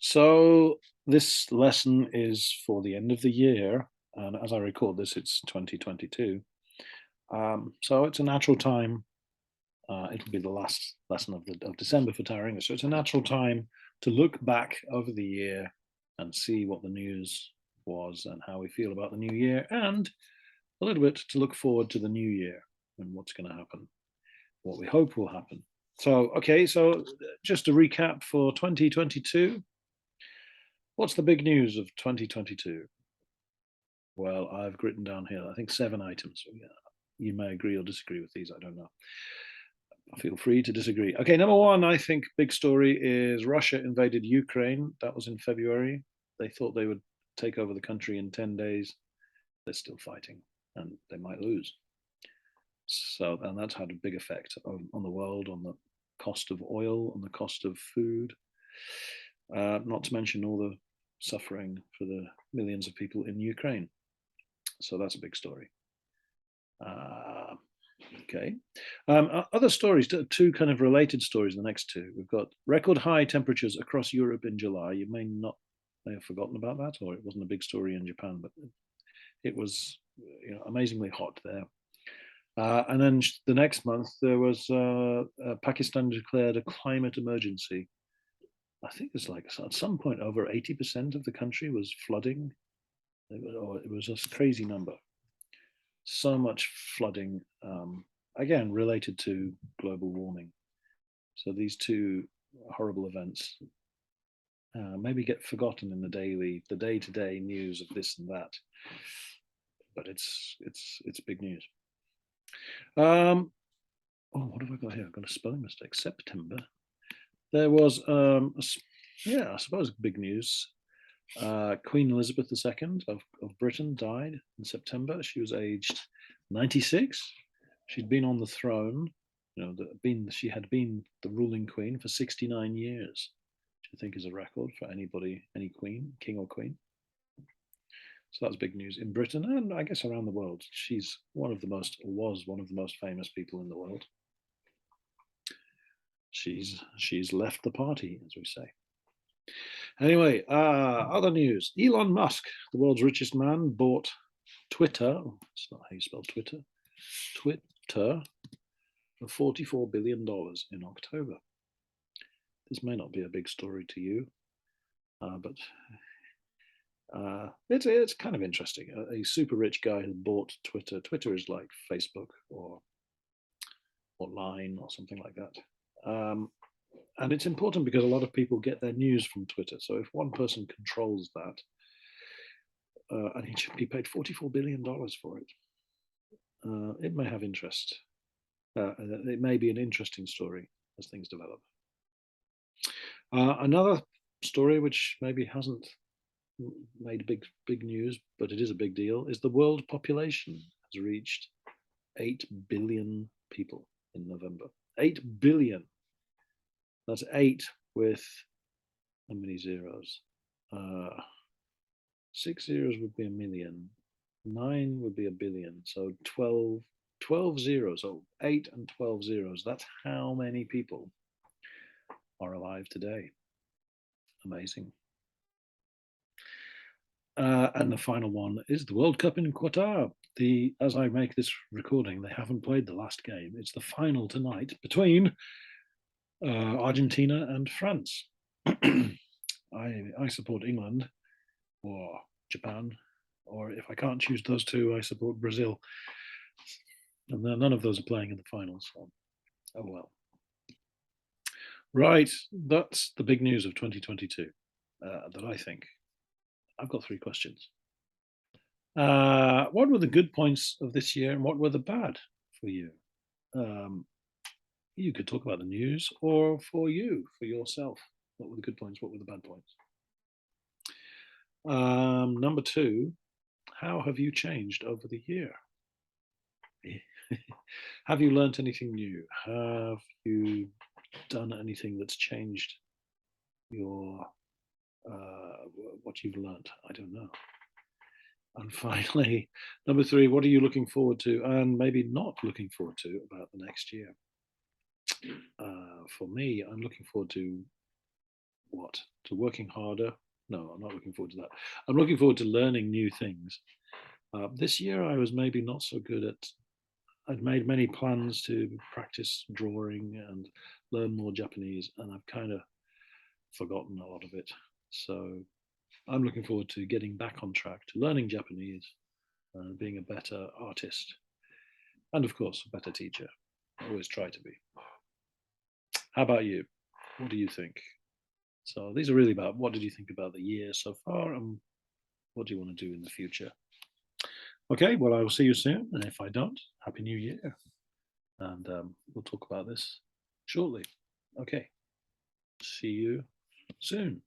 So this lesson is for the end of the year, and as I record this, it's 2022. So it's a natural time. It'll be the last lesson of December for Tower English. So it's a natural time to look back over the year and see what the news was and how we feel about the new year, and a little bit to look forward to the new year and what's going to happen, what we hope will happen. So, okay, so just to recap for 2022. What's the big news of 2022? Well, I've written down here, I think 7 items. Yeah, you may agree or disagree with these. I don't know. Feel free to disagree. Okay, number one, I think big story is Russia invaded Ukraine. That was in February. They thought they would take over the country in 10 days. They're still fighting and they might lose. So, and that's had a big effect on the world, on the cost of oil, on the cost of food, not to mention all the suffering for the millions of people in Ukraine. So that's a big story. Okay. Other stories, two kind of related stories, the next two. We've got record high temperatures across Europe in July. You may have forgotten about that, or it wasn't a big story in Japan, but it was amazingly hot there. And then the next month, there was Pakistan declared a climate emergency. I think it's like at some point over 80% of the country was flooding. It was a crazy number. So much flooding, again, related to global warming. So these two horrible events maybe get forgotten in the day-to-day news of this and that, but it's big news. Oh, what have I got here? I've got a spelling mistake. September. There was, I suppose, big news. Queen Elizabeth II of Britain died in September. She was aged 96. She'd been on the throne, she had been the ruling queen for 69 years, which I think is a record for anybody, any queen, king or queen. So that's big news in Britain and I guess around the world. Was one of the most famous people in the world. She's left the party, as we say. Anyway, other news. Elon Musk, the world's richest man, bought Twitter. It's not how you spell Twitter. Twitter for $44 billion in October. This may not be a big story to you, but it's kind of interesting. A super rich guy who bought Twitter. Twitter is like Facebook or Line or something like that. And it's important because a lot of people get their news from Twitter. So if one person controls that, and he paid $44 billion for it, it may have interest. It may be an interesting story as things develop. Another story which maybe hasn't made big news, but it is a big deal, is the world population has reached 8 billion people in November. 8 billion. That's 8 with how many zeros? 6 zeros would be a million. 9 would be a billion. So 12 zeros. So 8 and 12 zeros. That's how many people are alive today. Amazing. And the final one is the World Cup in Qatar. As I make this recording, they haven't played the last game. It's the final tonight between Argentina and France. I support England or Japan, or if I can't choose those two, I support Brazil. And none of those are playing in the finals. So, oh well. Right, that's the big news of 2022 that I think. I've got 3 questions. What were the good points of this year and what were the bad for you? You could talk about the news or for yourself. What were the good points? What were the bad points? Number 2, how have you changed over the year? Have you learned anything new? Have you done anything that's changed your what you've learned? I don't know. And finally, number 3, what are you looking forward to and maybe not looking forward to about the next year? For me, I'm looking forward to what? To working harder? No, I'm not looking forward to that. I'm looking forward to learning new things. This year, I was maybe not so good at. I'd made many plans to practice drawing and learn more Japanese, and I've kind of forgotten a lot of it. So I'm looking forward to getting back on track to learning Japanese, being a better artist, and of course, a better teacher. I always try to be. How about you? What do you think? So these are really about what did you think about the year so far, and what do you want to do in the future? Okay, well, I will see you soon. And if I don't, Happy New Year. And we'll talk about this shortly. Okay, see you soon.